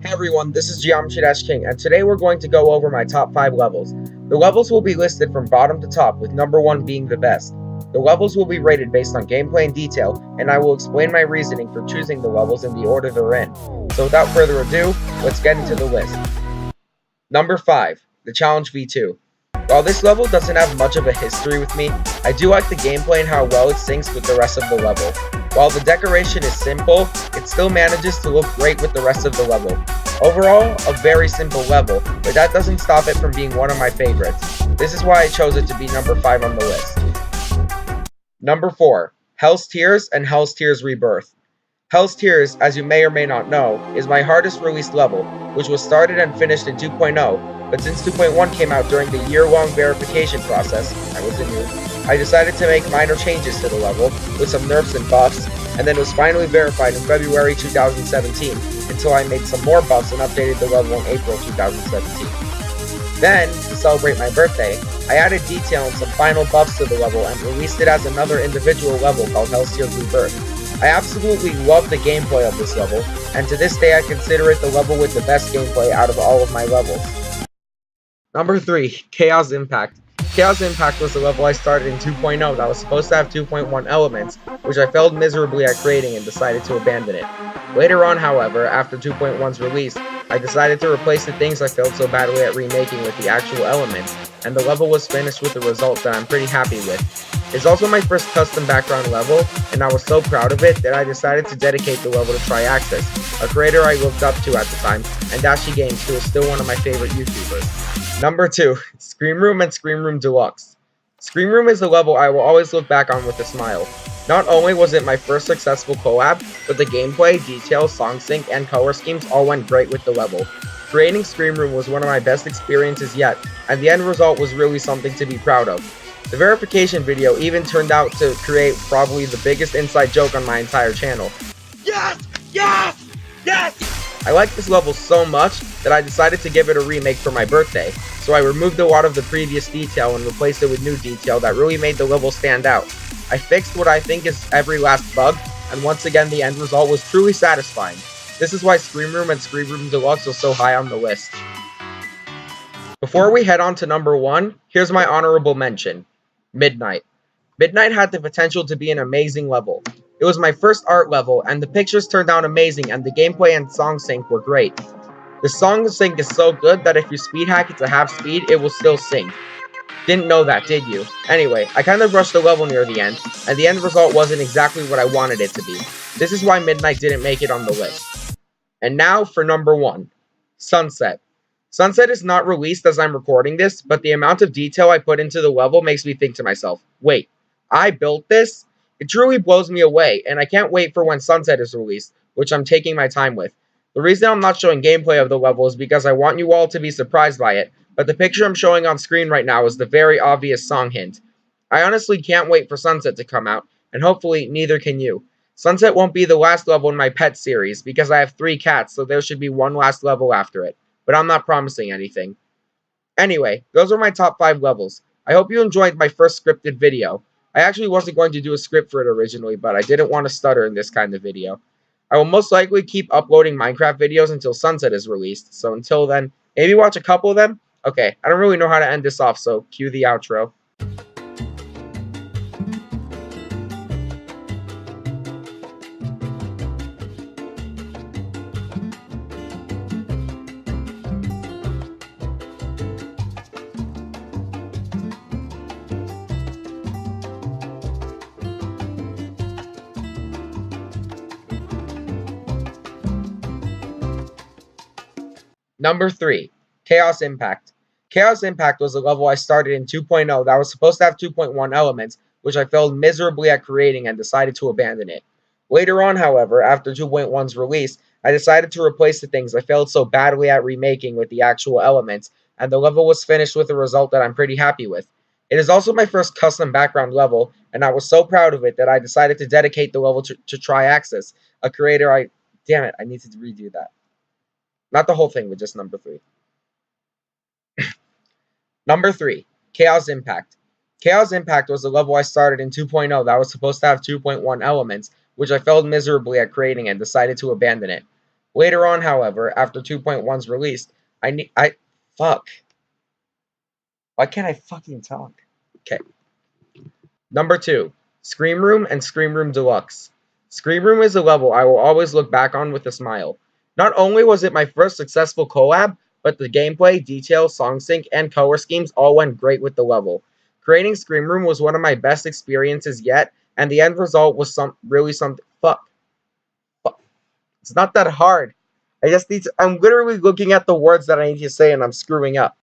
Hey everyone, this is Geometry Dash King, and today we're going to go over my top 5 levels. The levels will be listed from bottom to top, with number 1 being the best. The levels will be rated based on gameplay and detail, and I will explain my reasoning for choosing the levels in the order they're in. So without further ado, let's get into the list. Number 5, the Challenge V2. While this level doesn't have much of a history with me, I do like the gameplay and how well it syncs with the rest of the level. While the decoration is simple, it still manages to look great with the rest of the level. Overall, a very simple level, but that doesn't stop it from being one of my favorites. This is why I chose it to be number 5 on the list. Number 4, Hell's Tears and Hell's Tears Rebirth. Hell's Tears, as you may or may not know, is my hardest released level, which was started and finished in 2.0, but since 2.1 came out during the year-long verification process, I was a noob, I decided to make minor changes to the level, with some nerfs and buffs, and then it was finally verified in February 2017, until I made some more buffs and updated the level in April 2017. Then, to celebrate my birthday, I added detail and some final buffs to the level and released it as another individual level called Hell's Tears Rebirth. I absolutely love the gameplay of this level, and to this day I consider it the level with the best gameplay out of all of my levels. Number 3, Chaos Impact. Chaos Impact was the level I started in 2.0 that was supposed to have 2.1 elements, which I failed miserably at creating and decided to abandon it. Later on, however, after 2.1's release, I decided to replace the things I failed so badly at remaking with the actual elements, and the level was finished with a result that I'm pretty happy with. It's also my first custom background level, and I was so proud of it that I decided to dedicate the level to Triaxis, a creator I looked up to at the time, and Dashi Games, who is still one of my favorite YouTubers. Number 2, Scream Room and Scream Room Deluxe. Scream Room is a level I will always look back on with a smile. Not only was it my first successful collab, but the gameplay, details, song sync, and color schemes all went great with the level. Creating Scream Room was one of my best experiences yet, and the end result was really something to be proud of. The verification video even turned out to create probably the biggest inside joke on my entire channel. Yes! Yes! Yes! I like this level so much that I decided to give it a remake for my birthday, so I removed a lot of the previous detail and replaced it with new detail that really made the level stand out. I fixed what I think is every last bug, and once again the end result was truly satisfying. This is why Scream Room and Scream Room Deluxe are so high on the list. Before we head on to number 1, here's my honorable mention. Midnight. Midnight had the potential to be an amazing level. It was my first art level, and the pictures turned out amazing, and the gameplay and song sync were great. The song sync is so good that if you speed hack it to half speed, it will still sync. Didn't know that, did you? Anyway, I kind of rushed the level near the end, and the end result wasn't exactly what I wanted it to be. This is why Midnight didn't make it on the list. And now for number 1, Sunset. Sunset is not released as I'm recording this, but the amount of detail I put into the level makes me think to myself, wait, I built this? It truly blows me away, and I can't wait for when Sunset is released, which I'm taking my time with. The reason I'm not showing gameplay of the level is because I want you all to be surprised by it, but the picture I'm showing on screen right now is the very obvious song hint. I honestly can't wait for Sunset to come out, and hopefully neither can you. Sunset won't be the last level in my pet series, because I have 3 cats, so there should be one last level after it. But I'm not promising anything. Anyway, those are my top 5 levels. I hope you enjoyed my first scripted video. I actually wasn't going to do a script for it originally, but I didn't want to stutter in this kind of video. I will most likely keep uploading Minecraft videos until Sunset is released, so until then, maybe watch a couple of them? Okay, I don't really know how to end this off, so cue the outro. Number 3, Chaos Impact. Chaos Impact was a level I started in 2.0 that was supposed to have 2.1 elements, which I failed miserably at creating and decided to abandon it. Later on, however, after 2.1's release, I decided to replace the things I failed so badly at remaking with the actual elements, and the level was finished with a result that I'm pretty happy with. It is also my first custom background level, and I was so proud of it that I decided to dedicate the level to Triaxis, a creator I... Damn it, I need to redo that. Not the whole thing, but just number 3. Number 3, Chaos Impact. Chaos Impact was a level I started in 2.0 that was supposed to have 2.1 elements, which I failed miserably at creating and decided to abandon it. Later on, however, after 2.1's released, fuck. Why can't I fucking talk? Okay. Number 2, Scream Room and Scream Room Deluxe. Scream Room is a level I will always look back on with a smile. Not only was it my first successful collab, but the gameplay, details, song sync, and color schemes all went great with the level. Creating Scream Room was one of my best experiences yet, and the end result was really something. Fuck. It's not that hard. I'm literally looking at the words that I need to say and I'm screwing up.